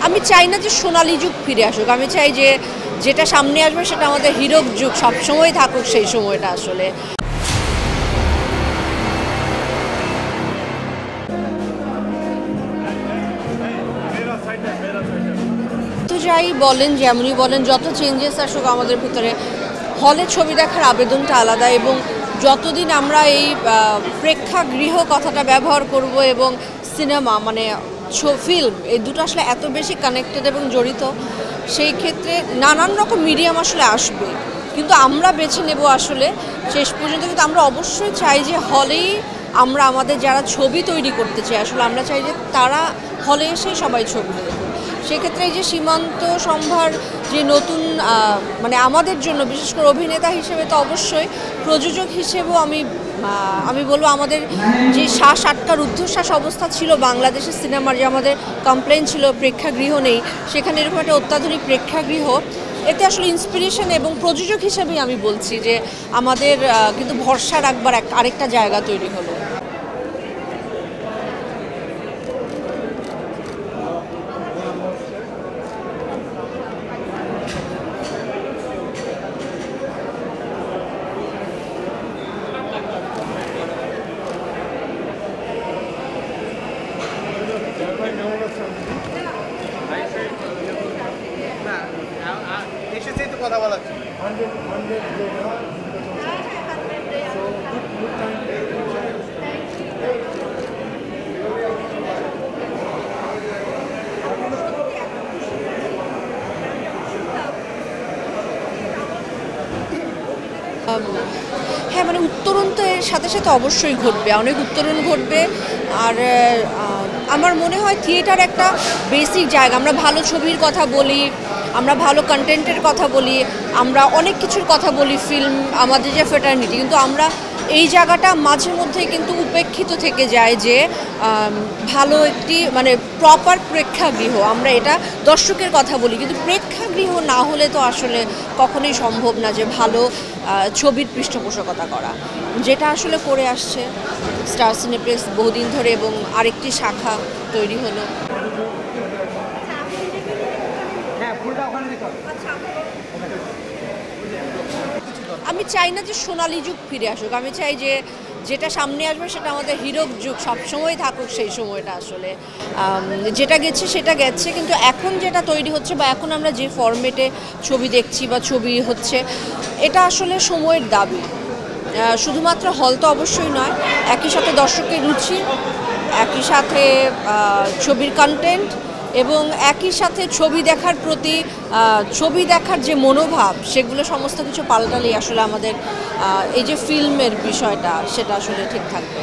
আমি চাই না যে সোনালী যুগ ফিরে আসুক, আমি চাই যে যেটা সামনে আসবে সেটা আমাদের হিরোর যুগ সবসময় থাকুক সেই সময়টা আসলে। তো যাই বলেন, যেমনই বলেন, যত চেঞ্জেস আসুক আমাদের ভিতরে, হলে ছবি দেখার আবেদনটা আলাদা। এবং যতদিন আমরা এই প্রেক্ষাগৃহ কথাটা ব্যবহার করব এবং সিনেমা মানে ফিল্ম, এই দুটো আসলে এত বেশি কানেক্টেড এবং জড়িত, সেই ক্ষেত্রে নানান রকম মিডিয়াম আসলে আসবে, কিন্তু আমরা বেছে নেব আসলে শেষ পর্যন্ত। কিন্তু আমরা অবশ্যই চাই যে হলেই আমরা আমাদের যারা ছবি তৈরি করতে চাই, আসলে আমরা চাই যে তারা হলে এসেই সবাই ছবি দেখবে। সেক্ষেত্রে এই যে সীমান্ত সম্ভার যে নতুন মানে আমাদের জন্য বিশেষ করে অভিনেতা হিসেবে তো অবশ্যই, প্রযোজক হিসেবেও আমি বলবো আমাদের যে শ্বাস আটকার ঊর্ধ্বশ্বাস অবস্থা ছিল বাংলাদেশের সিনেমার, যে আমাদের কমপ্লেন ছিল প্রেক্ষাগৃহ নেই, সেখানে এরকম একটা অত্যাধুনিক প্রেক্ষাগৃহ, এতে আসলে ইন্সপিরেশন এবং প্রযোজক হিসেবেই আমি বলছি যে আমাদের কিন্তু ভরসা রাখবার আরেকটা জায়গা তৈরি হলো। কথা বলা হ্যাঁ, মানে উত্তরণ তো এর সাথে সাথে অবশ্যই ঘটবে, অনেক উত্তরণ ঘটবে। আর আমার মনে হয় থিয়েটার একটা বেসিক জায়গা। আমরা ভালো ছবির কথা বলি, আমরা ভালো কন্টেন্টের কথা বলি, আমরা অনেক কিছুর কথা বলি, ফিল্ম আমাদের যে ফ্রেটার্নিটি, কিন্তু আমরা এই জায়গাটা মাঝে মধ্যেই কিন্তু উপেক্ষিত থেকে যায় যে ভালো একটি মানে প্রপার প্রেক্ষাগৃহ, আমরা এটা দর্শকের কথা বলি, কিন্তু প্রেক্ষাগৃহ না হলে তো আসলে কখনোই সম্ভব না যে ভালো ছবির পৃষ্ঠপোষকতা করা, যেটা আসলে করে আসছে স্টার সিনেপ্লেক্স বহুদিন ধরে, এবং আরেকটি শাখা তৈরি হলো। আমি চাই না যে সোনালী যুগ ফিরে আসুক, আমি চাই যে যেটা সামনে আসবে সেটা আমাদের হিরোর যুগ সবসময় থাকুক সেই সময়টা আসলে। যেটা গেছে সেটা গেছে, কিন্তু এখন যেটা তৈরি হচ্ছে বা এখন আমরা যে ফরম্যাটে ছবি দেখছি বা ছবি হচ্ছে, এটা আসলে সময়ের দাবি। শুধুমাত্র হল তো অবশ্যই নয়, একই সাথে দর্শকের রুচি, একই সাথে ছবির কন্টেন্ট, এবং একই সাথে ছবি দেখার প্রতি ছবি দেখার যে মনোভাব, সেগুলো সমস্ত কিছু পাল্টালেই আসলে আমাদের এই যে ফিল্মের বিষয়টা সেটা আসলে ঠিক থাকবে।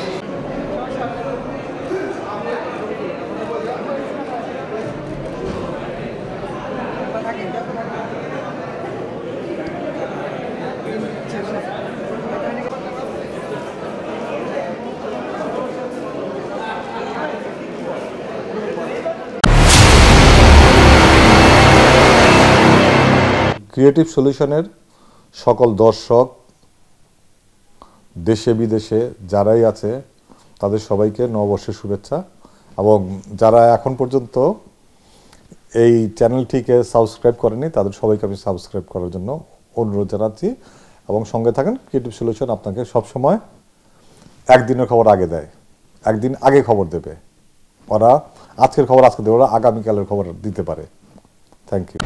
ক্রিয়েটিভ সলিউশনের সকল দর্শক দেশে বিদেশে যারাই আছে তাদের সবাইকে নববর্ষের শুভেচ্ছা। এবং যারা এখন পর্যন্ত এই চ্যানেলটিকে সাবস্ক্রাইব করেনি তাদের সবাইকে আমি সাবস্ক্রাইব করার জন্য অনুরোধ জানাচ্ছি, এবং সঙ্গে থাকেন। ক্রিয়েটিভ সলিউশন আপনাকে সবসময় একদিনের খবর আগে দেয়, একদিন আগে খবর দেবে। ওরা আজকের খবর আজকে দেবে, ওরা আগামীকালের খবর দিতে পারে। Thank you.